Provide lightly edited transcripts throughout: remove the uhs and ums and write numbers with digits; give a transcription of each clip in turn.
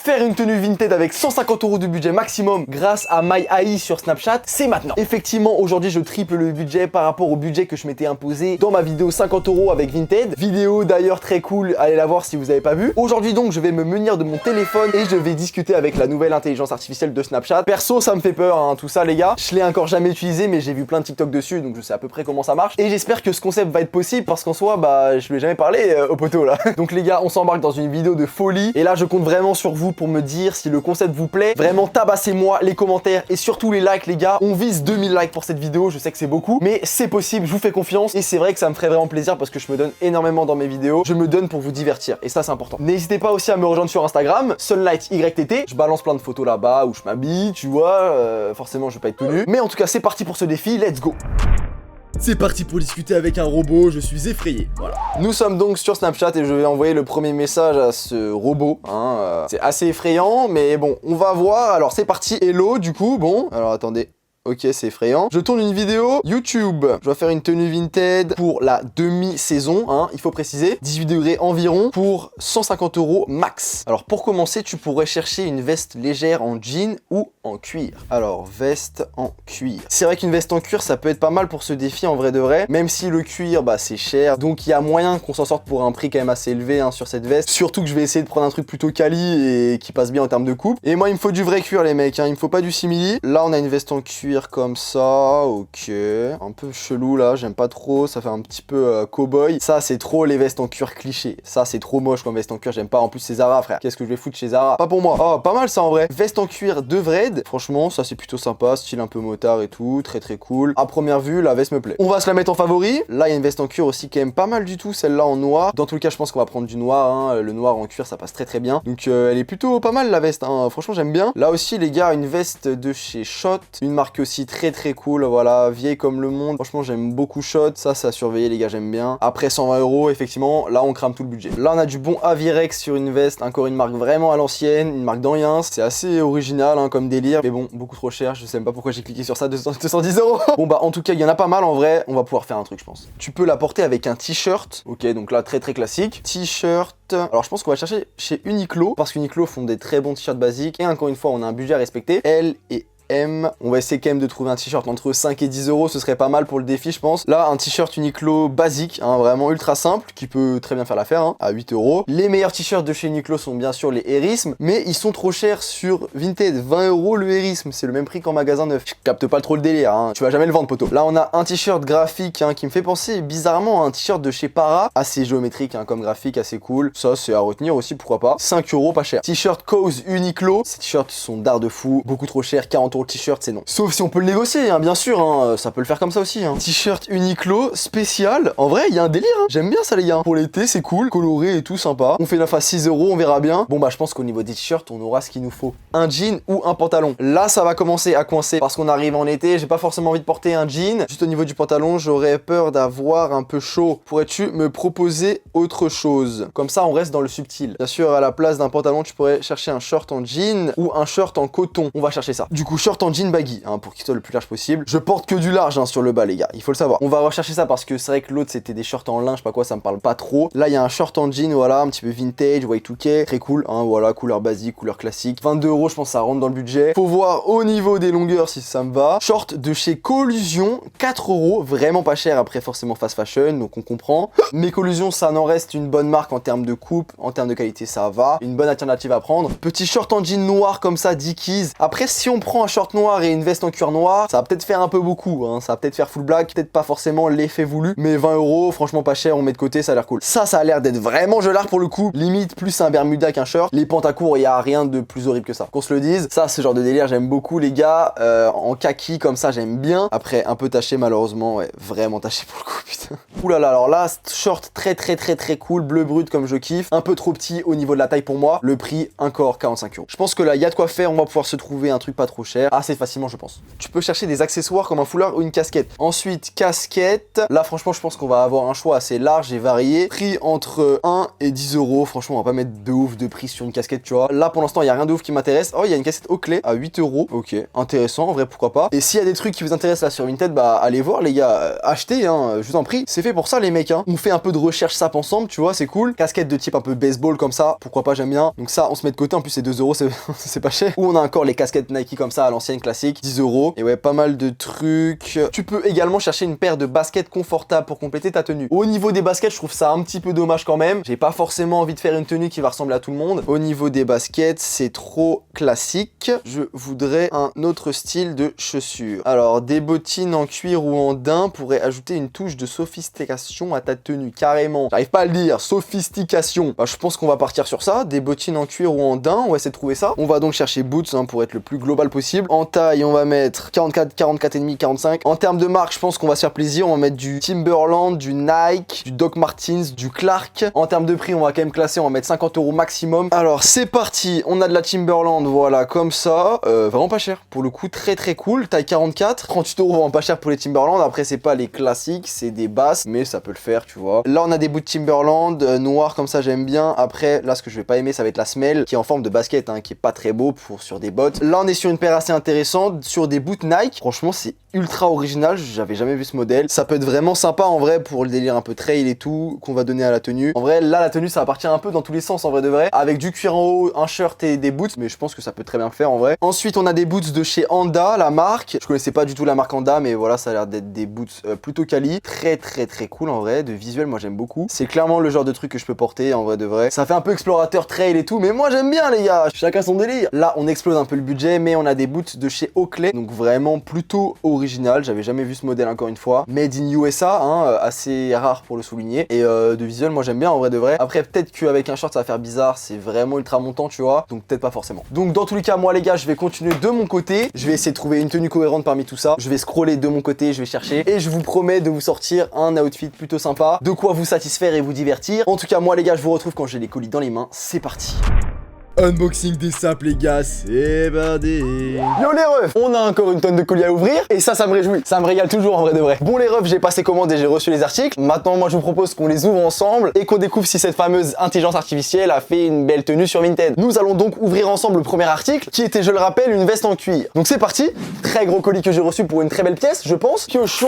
Faire une tenue Vinted avec 150 € de budget maximum grâce à MyAI sur Snapchat, c'est maintenant. Effectivement, aujourd'hui, je triple le budget par rapport au budget que je m'étais imposé dans ma vidéo 50 € avec Vinted. Vidéo d'ailleurs très cool, allez la voir si vous n'avez pas vu. Aujourd'hui donc, je vais me munir de mon téléphone et je vais discuter avec la nouvelle intelligence artificielle de Snapchat. Perso, ça me fait peur, hein, tout ça les gars. Je l'ai encore jamais utilisé, mais j'ai vu plein de TikTok dessus, donc je sais à peu près comment ça marche. Et j'espère que ce concept va être possible parce qu'en soi, bah, je lui ai jamais parlé au poteau là. Donc les gars, on s'embarque dans une vidéo de folie. Et là, je compte vraiment sur vous pour me dire si le concept vous plaît. Vraiment, tabassez-moi les commentaires et surtout les likes les gars. On vise 2000 likes pour cette vidéo, je sais que c'est beaucoup, mais c'est possible, je vous fais confiance. Et c'est vrai que ça me ferait vraiment plaisir parce que je me donne énormément dans mes vidéos. Je me donne pour vous divertir et ça c'est important. N'hésitez pas aussi à me rejoindre sur Instagram, SunlightYTT. Je balance plein de photos là-bas où je m'habille, tu vois. Forcément, je vais pas être tout nu. Mais en tout cas, c'est parti pour ce défi, let's go. C'est parti pour discuter avec un robot, je suis effrayé, voilà. Nous sommes donc sur Snapchat et je vais envoyer le premier message à ce robot, hein, c'est assez effrayant, mais bon, on va voir. Alors c'est parti, hello du coup, bon, alors attendez. Ok, c'est effrayant. Je tourne une vidéo YouTube. Je dois faire une tenue Vinted pour la demi-saison, hein, il faut préciser. 18 degrés environ pour 150 € max. Alors pour commencer, tu pourrais chercher une veste légère en jean ou en cuir. Alors, veste en cuir. C'est vrai qu'une veste en cuir, ça peut être pas mal pour ce défi en vrai de vrai. Même si le cuir, bah c'est cher. Donc il y a moyen qu'on s'en sorte pour un prix quand même assez élevé hein, sur cette veste. Surtout que je vais essayer de prendre un truc plutôt quali et qui passe bien en termes de coupe. Et moi, il me faut du vrai cuir les mecs, hein. Il me faut pas du simili. Là, on a une veste en cuir comme ça, ok, un peu chelou là, j'aime pas trop, ça fait un petit peu cow-boy. Ça c'est trop les vestes en cuir cliché, ça c'est trop moche comme veste en cuir, j'aime pas. En plus c'est Zara frère, qu'est-ce que je vais foutre chez Zara? Pas pour moi. Oh pas mal ça en vrai. Veste en cuir de Vred, franchement ça c'est plutôt sympa, style un peu motard et tout, très très cool. À première vue la veste me plaît. On va se la mettre en favori. Là il y a une veste en cuir aussi qui aime pas mal du tout, celle-là en noir. Dans tous les cas je pense qu'on va prendre du noir, hein. Le noir en cuir ça passe très très bien. Donc elle est plutôt pas mal la veste, hein. Franchement j'aime bien. Là aussi les gars, une veste de chez Shot, une marque aussi très cool, voilà, vieille comme le monde. Franchement j'aime beaucoup Shot, ça c'est à surveiller les gars, j'aime bien. Après 120 € effectivement, là on crame tout le budget. Là on a du bon Avirex sur une veste, encore une marque vraiment à l'ancienne, une marque d'Anciens. C'est assez original hein, comme délire, mais bon, beaucoup trop cher, je sais même pas pourquoi j'ai cliqué sur ça, 210 €. Bon bah en tout cas il y en a pas mal en vrai, on va pouvoir faire un truc je pense. Tu peux la porter avec un t-shirt, ok donc là très classique. T-shirt, alors je pense qu'on va chercher chez Uniqlo, parce qu'Uniqlo font des très bons t-shirts basiques, et encore une fois on a un budget à respecter, L et M. On va essayer quand même de trouver un t-shirt entre 5 et 10 €, ce serait pas mal pour le défi je pense. Là un t-shirt Uniqlo basique, hein, vraiment ultra simple, qui peut très bien faire l'affaire, hein, à 8 €. Les meilleurs t-shirts de chez Uniqlo sont bien sûr les Hérismes, mais ils sont trop chers sur Vinted, 20 € le Hérisme, c'est le même prix qu'en magasin neuf. Je capte pas trop le délire, hein. Tu vas jamais le vendre poteau. Là on a un t-shirt graphique hein, qui me fait penser bizarrement à un t-shirt de chez Para, assez géométrique hein, comme graphique, assez cool. Ça c'est à retenir aussi, pourquoi pas. 5 € pas cher. T-shirt Cause Uniqlo, ces t-shirts sont d'art de fou, beaucoup trop cher, 40 € le t-shirt c'est non. Sauf si on peut le négocier, hein, bien sûr, hein, ça peut le faire comme ça aussi. Hein. T-shirt Uniqlo spécial, en vrai il y a un délire, hein. J'aime bien ça les gars. Pour l'été c'est cool, coloré et tout sympa. On fait 9 à 6 €, on verra bien. Bon bah je pense qu'au niveau des t-shirts on aura ce qu'il nous faut. Un jean ou un pantalon. Là ça va commencer à coincer parce qu'on arrive en été, j'ai pas forcément envie de porter un jean. Juste au niveau du pantalon j'aurais peur d'avoir un peu chaud. Pourrais-tu me proposer autre chose? Comme ça on reste dans le subtil. Bien sûr à la place d'un pantalon tu pourrais chercher un short en jean ou un short en coton. On va chercher ça. Du coup short en jean baggy hein, pour qu'il soit le plus large possible. Je porte que du large hein, sur le bas les gars, il faut le savoir. On va rechercher ça parce que c'est vrai que l'autre c'était des shorts en lin, je sais pas quoi, ça me parle pas trop. Là il y a un short en jean, voilà, un petit peu vintage, Y2K, très cool, hein, voilà, couleur basique, couleur classique. 22 € je pense que ça rentre dans le budget. Faut voir au niveau des longueurs si ça me va. Short de chez Collusion, 4 €, vraiment pas cher, après forcément fast fashion, donc on comprend. Mais Collusion ça n'en reste une bonne marque en termes de coupe, en termes de qualité ça va. Une bonne alternative à prendre. Petit short en jean noir comme ça, Dickies. Après si on prend un short noir et une veste en cuir noir, ça va peut-être faire un peu beaucoup, hein. Ça va peut-être faire full black, peut-être pas forcément l'effet voulu, mais 20 €, franchement pas cher, on met de côté, ça a l'air cool. Ça a l'air d'être vraiment gelard pour le coup, limite plus un bermuda qu'un short. Les pantacourts, il y a rien de plus horrible que ça, qu'on se le dise. Ça, ce genre de délire, j'aime beaucoup les gars, en kaki comme ça, j'aime bien. Après, un peu taché malheureusement, ouais, vraiment taché pour le coup, putain. Oulala, alors là, short très cool, bleu brut comme je kiffe, un peu trop petit au niveau de la taille pour moi. Le prix, encore 45 €. Je pense que là, il y a de quoi faire, on va pouvoir se trouver un truc pas trop cher. faire assez facilement je pense. Tu peux chercher des accessoires comme un foulard ou une casquette. Ensuite, casquette. Là franchement je pense qu'on va avoir un choix assez large et varié. Prix entre 1 et 10 euros. Franchement on va pas mettre de ouf de prix sur une casquette tu vois. Là pour l'instant il n'y a rien de ouf qui m'intéresse. Oh il y a une casquette Oakley à 8 euros. Ok, intéressant en vrai pourquoi pas. Et s'il y a des trucs qui vous intéressent là sur Vinted, bah allez voir les gars. Achetez hein, je vous en prie. C'est fait pour ça les mecs hein. On fait un peu de recherche sap ensemble tu vois, c'est cool. Casquette de type un peu baseball comme ça. Pourquoi pas, j'aime bien. Donc ça on se met de côté. En plus c'est 2 euros, c'est pas cher. Ou on a encore les casquettes Nike comme ça à l'ancienne classique. 10 euros. Et ouais pas mal de trucs. Tu peux également chercher une paire de baskets confortables pour compléter ta tenue. Au niveau des baskets je trouve ça un petit peu dommage quand même. J'ai pas forcément envie de faire une tenue qui va ressembler à tout le monde. Au niveau des baskets c'est trop classique. Je voudrais un autre style de chaussures. Alors des bottines en cuir ou en daim pourraient ajouter une touche de sophistication à ta tenue. Carrément. J'arrive pas à le dire. Sophistication. Bah je pense qu'on va partir sur ça. Des bottines en cuir ou en daim. On va essayer de trouver ça. On va donc chercher boots hein, pour être le plus global possible. En taille on va mettre 44, 44 et demi, 45. En termes de marque je pense qu'on va se faire plaisir. On va mettre du Timberland, du Nike, du Doc Martens, du Clark. En termes de prix on va quand même classer. On va mettre 50 euros maximum. Alors c'est parti. On a de la Timberland voilà comme ça. Vraiment pas cher. Pour le coup très très cool. Taille 44. 38 euros vraiment pas cher pour les Timberland. Après c'est pas les classiques. C'est des basses. Mais ça peut le faire tu vois. Là on a des boots Timberland noirs comme ça j'aime bien. Après là ce que je vais pas aimer ça va être la semelle qui est en forme de basket hein, qui est pas très beau pour sur des bottes. Là on est sur une paire assez intéressante. Sur des boots Nike. Franchement c'est ultra original, j'avais jamais vu ce modèle. Ça peut être vraiment sympa en vrai pour le délire un peu trail et tout qu'on va donner à la tenue. En vrai là la tenue ça va partir un peu dans tous les sens en vrai de vrai. Avec du cuir en haut, un shirt et des boots, mais je pense que ça peut très bien le faire en vrai. Ensuite on a des boots de chez Anda, la marque. Je connaissais pas du tout la marque Anda mais voilà ça a l'air d'être des boots plutôt quali. Très cool en vrai, de visuel moi j'aime beaucoup. C'est clairement le genre de truc que je peux porter en vrai de vrai. Ça fait un peu explorateur trail et tout mais moi j'aime bien les gars, chacun son délire. Là on explose un peu le budget mais on a des boots de chez Oakley, donc vraiment plutôt original. J'avais jamais vu ce modèle encore une fois. Made in USA, hein, assez rare pour le souligner. Et de visuel, moi j'aime bien en vrai de vrai. Après, peut-être qu'avec un short ça va faire bizarre, c'est vraiment ultra montant, tu vois. Donc peut-être pas forcément. Donc dans tous les cas, moi les gars, je vais continuer de mon côté. Je vais essayer de trouver une tenue cohérente parmi tout ça. Je vais scroller de mon côté, je vais chercher. Et je vous promets de vous sortir un outfit plutôt sympa. De quoi vous satisfaire et vous divertir. En tout cas, moi les gars, je vous retrouve quand j'ai les colis dans les mains. C'est parti. Unboxing des sapes les gars, c'est bardé. Yo les refs, on a encore une tonne de colis à ouvrir et ça me réjouit, ça me régale toujours en vrai de vrai. Bon les refs, j'ai passé commande et j'ai reçu les articles. Maintenant moi je vous propose qu'on les ouvre ensemble et qu'on découvre si cette fameuse intelligence artificielle a fait une belle tenue sur Vinted. Nous allons donc ouvrir ensemble le premier article qui était, je le rappelle, une veste en cuir. Donc c'est parti, très gros colis que j'ai reçu pour une très belle pièce je pense. Piochon.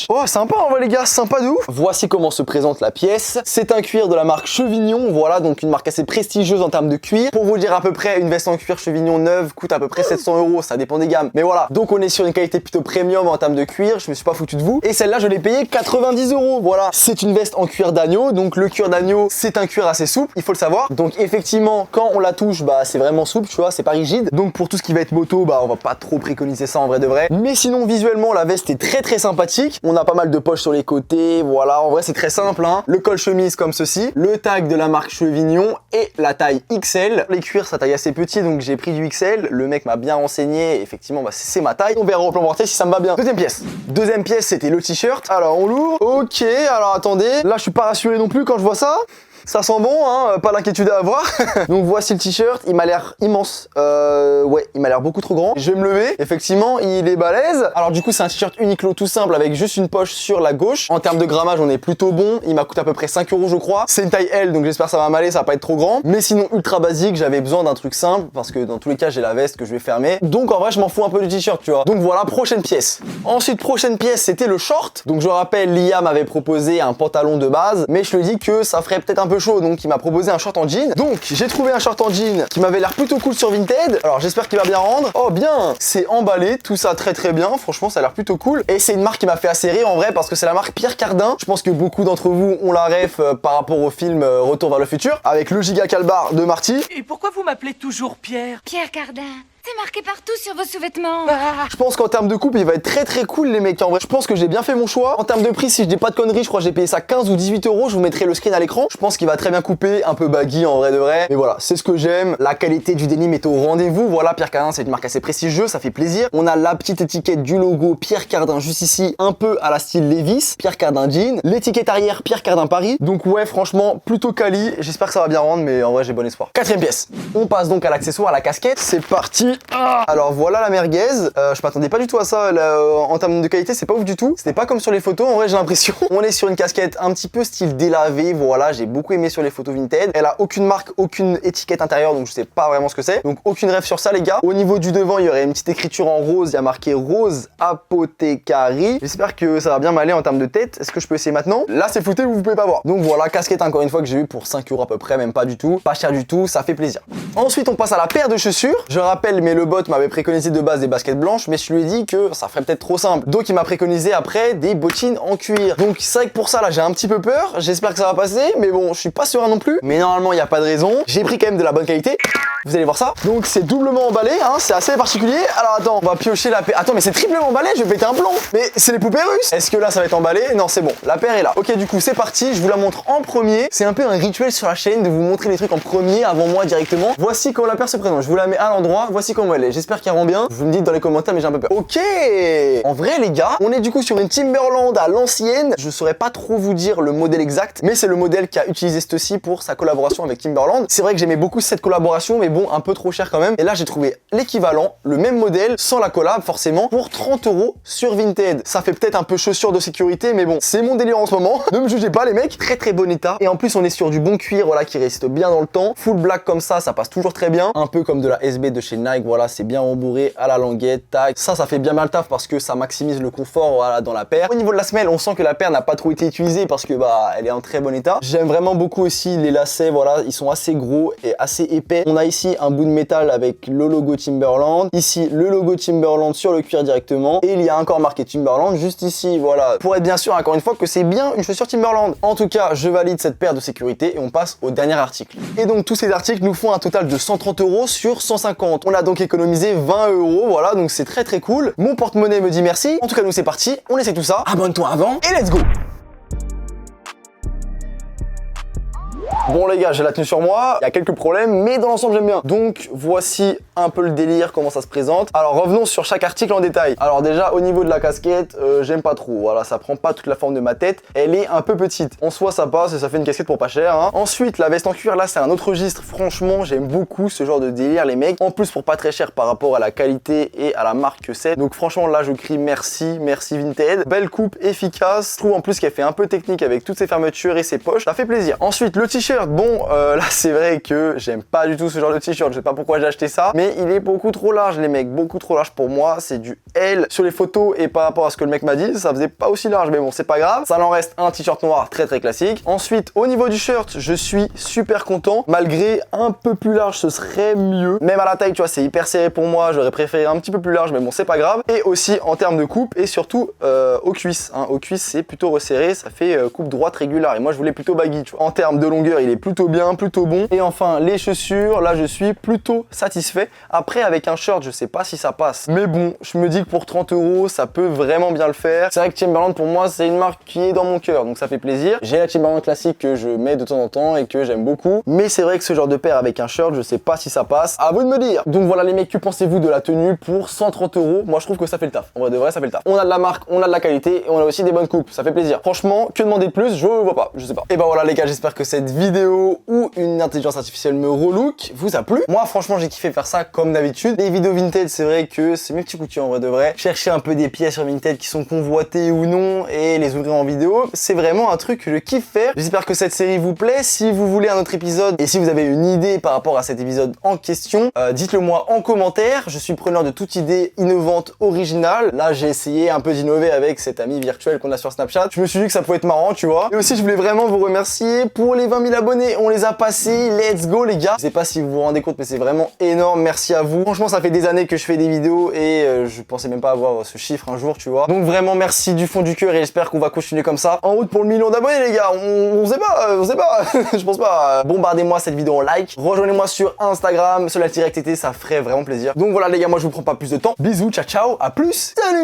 Oh sympa en vrai les gars, sympa de ouf. Voici comment se présente la pièce. C'est un cuir de la marque Chevignon, voilà donc une marque assez prestigieuse en termes de cuir. Pour vous dire à peu près, une veste en cuir Chevignon neuve coûte à peu près 700 euros, ça dépend des gammes. Mais voilà, donc on est sur une qualité plutôt premium en termes de cuir, je me suis pas foutu de vous. Et celle-là, je l'ai payée 90 euros, voilà. C'est une veste en cuir d'agneau, donc le cuir d'agneau, c'est un cuir assez souple, il faut le savoir. Donc effectivement, quand on la touche, bah c'est vraiment souple, tu vois, c'est pas rigide. Donc pour tout ce qui va être moto, bah on va pas trop préconiser ça en vrai de vrai. Mais sinon, visuellement, la veste est très sympathique. On a pas mal de poches sur les côtés, voilà. En vrai, c'est très simple, hein. Le col chemise comme ceci, le tag de la marque Chevignon et la taille XL. Les cuirs, sa taille assez petit donc j'ai pris du XL, le mec m'a bien renseigné, effectivement bah, c'est ma taille, on verra au plan porté si ça me va bien. Deuxième pièce c'était le t-shirt, alors on l'ouvre, ok, alors attendez, là je suis pas rassuré non plus quand je vois ça. Ça sent bon, hein, pas d'inquiétude à avoir. Donc voici le t-shirt, il m'a l'air immense. Ouais, il m'a l'air beaucoup trop grand. Je vais me lever, effectivement, il est balèze. Alors du coup, c'est un t-shirt Uniqlo tout simple avec juste une poche sur la gauche. En termes de grammage, on est plutôt bon. Il m'a coûté à peu près 5 euros, je crois. C'est une taille L, donc j'espère que ça va m'aller, ça va pas être trop grand. Mais sinon, ultra basique, j'avais besoin d'un truc simple parce que dans tous les cas, j'ai la veste que je vais fermer. Donc en vrai, je m'en fous un peu du t-shirt, tu vois. Donc voilà, prochaine pièce. Ensuite, prochaine pièce, c'était le short. Donc je rappelle, Lia m'avait proposé un pantalon de base, mais je lui ai dit que ça ferait peut-être un peu chaud, donc il m'a proposé un short en jean. Donc j'ai trouvé un short en jean qui m'avait l'air plutôt cool sur Vinted. Alors j'espère qu'il va bien rendre. Oh bien, c'est emballé, tout ça très bien. Franchement ça a l'air plutôt cool. Et c'est une marque qui m'a fait assez rire en vrai parce que c'est la marque Pierre Cardin. Je pense que beaucoup d'entre vous ont la ref par rapport au film Retour vers le futur avec le giga calbar de Marty. Et pourquoi vous m'appelez toujours Pierre? Pierre Cardin. C'est marqué partout sur vos sous-vêtements. Je pense qu'en termes de coupe, il va être très cool les mecs. En vrai, je pense que j'ai bien fait mon choix. En termes de prix, si je dis pas de conneries, je crois que j'ai payé ça 15 ou 18 euros. Je vous mettrai le screen à l'écran. Je pense qu'il va très bien couper, un peu baggy en vrai de vrai. Mais voilà, c'est ce que j'aime. La qualité du denim est au rendez-vous. Voilà, Pierre Cardin, c'est une marque assez prestigieuse, ça fait plaisir. On a la petite étiquette du logo Pierre Cardin juste ici, un peu à la style Levi's. Pierre Cardin jean. L'étiquette arrière Pierre Cardin Paris. Donc ouais, franchement, plutôt quali. J'espère que ça va bien rendre, mais en vrai, j'ai bon espoir. Quatrième pièce. On passe donc à l'accessoire, à la casquette. C'est parti. Alors voilà la merguez, je m'attendais pas du tout à ça, là, en termes de qualité c'est pas ouf du tout, c'était pas comme sur les photos, en vrai j'ai l'impression. On est sur une casquette un petit peu style délavé, voilà, j'ai beaucoup aimé sur les photos Vinted. Elle a aucune marque, aucune étiquette intérieure, donc je sais pas vraiment ce que c'est. Donc aucune rêve sur ça les gars. Au niveau du devant, il y aurait une petite écriture en rose, il y a marqué Rose Apothecary. J'espère que ça va bien m'aller en termes de tête. Est-ce que je peux essayer maintenant? Là c'est flouté, vous pouvez pas voir. Donc voilà, casquette encore une fois que j'ai eu pour 5 € à peu près, même pas du tout, pas cher du tout, ça fait plaisir. Ensuite on passe à la paire de chaussures. Je rappelle, mais le bot m'avait préconisé de base des baskets blanches, mais je lui ai dit que ça ferait peut-être trop simple. Donc il m'a préconisé après des bottines en cuir. Donc c'est vrai que pour ça là j'ai un petit peu peur, j'espère que ça va passer, mais bon je suis pas serein non plus. Mais normalement il n'y a pas de raison. J'ai pris quand même de la bonne qualité. Vous allez voir ça. Donc c'est doublement emballé, hein, c'est assez particulier. Alors attends, on va piocher la paire. Attends mais c'est triplement emballé, je vais péter un plomb. Mais c'est les poupées russes. Est-ce que là ça va être emballé? Non c'est bon, la paire est là. Ok du coup c'est parti, je vous la montre en premier. C'est un peu un rituel sur la chaîne de vous montrer les trucs en premier avant moi directement. Voici comment la paire se présente. Je vous la mets à l'endroit, voici comment elle est. J'espère qu'elle rend bien. Vous me dites dans les commentaires mais j'ai un peu peur. Ok. En vrai les gars, on est du coup sur une Timberland à l'ancienne. Je saurais pas trop vous dire le modèle exact, mais c'est le modèle qui a utilisé ceci pour sa collaboration avec Timberland. C'est vrai que j'aimais beaucoup cette collaboration, mais bon, un peu trop cher quand même. Et là j'ai trouvé l'équivalent, le même modèle, sans la collab forcément, pour 30 € sur Vinted. Ça fait peut-être un peu chaussure de sécurité, mais bon, c'est mon délire en ce moment. Ne me jugez pas les mecs. Très très bon état. Et en plus on est sur du bon cuir, voilà, qui résiste bien dans le temps. Full black comme ça passe toujours très bien. Un peu comme de la SB de chez Nike, voilà, c'est bien rembourré à la languette, tac. Ça fait bien mal le taf parce que ça maximise le confort, voilà, dans la paire. Au niveau de la semelle, on sent que la paire n'a pas trop été utilisée parce que bah elle est en très bon état. J'aime vraiment beaucoup aussi les lacets, voilà, ils sont assez gros et assez épais. On a ici un bout de métal avec le logo Timberland. Ici le logo Timberland sur le cuir directement. Et il y a encore marqué Timberland juste ici, voilà. Pour être bien sûr encore une fois que c'est bien une chaussure Timberland. En tout cas, je valide cette paire de sécurité et on passe au dernier article. Et donc tous ces articles nous font un total de 130 € sur 150. On a donc économisé 20 €, voilà, donc c'est très très cool. Mon porte-monnaie me dit merci. En tout cas, nous c'est parti, on essaie tout ça. Abonne-toi avant et let's go! Bon les gars, j'ai la tenue sur moi, il y a quelques problèmes, mais dans l'ensemble j'aime bien. Donc voici un peu le délire, comment ça se présente. Alors revenons sur chaque article en détail. Alors déjà au niveau de la casquette, j'aime pas trop, voilà, ça prend pas toute la forme de ma tête. Elle est un peu petite, en soi ça passe et ça fait une casquette pour pas cher, hein. Ensuite la veste en cuir, là c'est un autre registre, franchement j'aime beaucoup ce genre de délire les mecs. En plus pour pas très cher par rapport à la qualité et à la marque que c'est. Donc franchement là je crie merci, merci Vinted. Belle coupe, efficace, je trouve en plus qu'elle fait un peu technique avec toutes ses fermetures et ses poches, ça fait plaisir. Ensuite le t-shirt, bon là c'est vrai que j'aime pas du tout ce genre de t-shirt, je sais pas pourquoi j'ai acheté ça, mais il est beaucoup trop large les mecs, beaucoup trop large pour moi, c'est du L sur les photos et par rapport à ce que le mec m'a dit, ça faisait pas aussi large, mais bon c'est pas grave, ça en reste un t-shirt noir très très classique. Ensuite au niveau du shirt, je suis super content, malgré un peu plus large ce serait mieux, même à la taille tu vois c'est hyper serré pour moi, j'aurais préféré un petit peu plus large mais bon c'est pas grave. Et aussi en termes de coupe et surtout aux cuisses, hein. Aux cuisses c'est plutôt resserré, ça fait coupe droite régulière et moi je voulais plutôt baggy tu vois. En termes de longueur il est plutôt bien, plutôt bon. Et enfin les chaussures, là je suis plutôt satisfait. Après avec un short je sais pas si ça passe, mais bon je me dis que pour 30 € ça peut vraiment bien le faire. C'est vrai que Timberland pour moi c'est une marque qui est dans mon cœur donc ça fait plaisir. J'ai la Timberland classique que je mets de temps en temps et que j'aime beaucoup, mais c'est vrai que ce genre de paire avec un shirt je sais pas si ça passe, à vous de me dire. Donc voilà les mecs, que pensez-vous de la tenue pour 130 €? Moi je trouve que ça fait le taf, en vrai de vrai ça fait le taf. On a de la marque, on a de la qualité et on a aussi des bonnes coupes, ça fait plaisir. Franchement que demander de plus? Je vois pas, je sais pas. Et bah voilà les gars, j'espère que cette vidéo où une intelligence artificielle me relook vous a plu. Moi franchement j'ai kiffé faire ça comme d'habitude. Les vidéos Vinted c'est vrai que c'est mes petits coups de cœur en vrai de vrai. Chercher un peu des pièces sur Vinted qui sont convoitées ou non et les ouvrir en vidéo, c'est vraiment un truc que je kiffe faire. J'espère que cette série vous plaît. Si vous voulez un autre épisode et si vous avez une idée par rapport à cet épisode en question, dites-le moi en commentaire. Je suis preneur de toute idée innovante, originale. Là j'ai essayé un peu d'innover avec cet ami virtuel qu'on a sur Snapchat. Je me suis dit que ça pouvait être marrant tu vois. Et aussi je voulais vraiment vous remercier pour les 20 000 abonnés. On les a passés, let's go les gars. Je sais pas si vous vous rendez compte mais c'est vraiment énorme, merci à vous. Franchement ça fait des années que je fais des vidéos et je pensais même pas avoir ce chiffre un jour tu vois. Donc vraiment merci du fond du cœur et j'espère qu'on va continuer comme ça. En route pour le 1 000 000 d'abonnés les gars, on sait pas, je pense pas. Bombardez-moi cette vidéo en like, rejoignez-moi sur Instagram, sur la directité, ça ferait vraiment plaisir. Donc voilà les gars, moi je vous prends pas plus de temps. Bisous, ciao ciao, à plus, salut.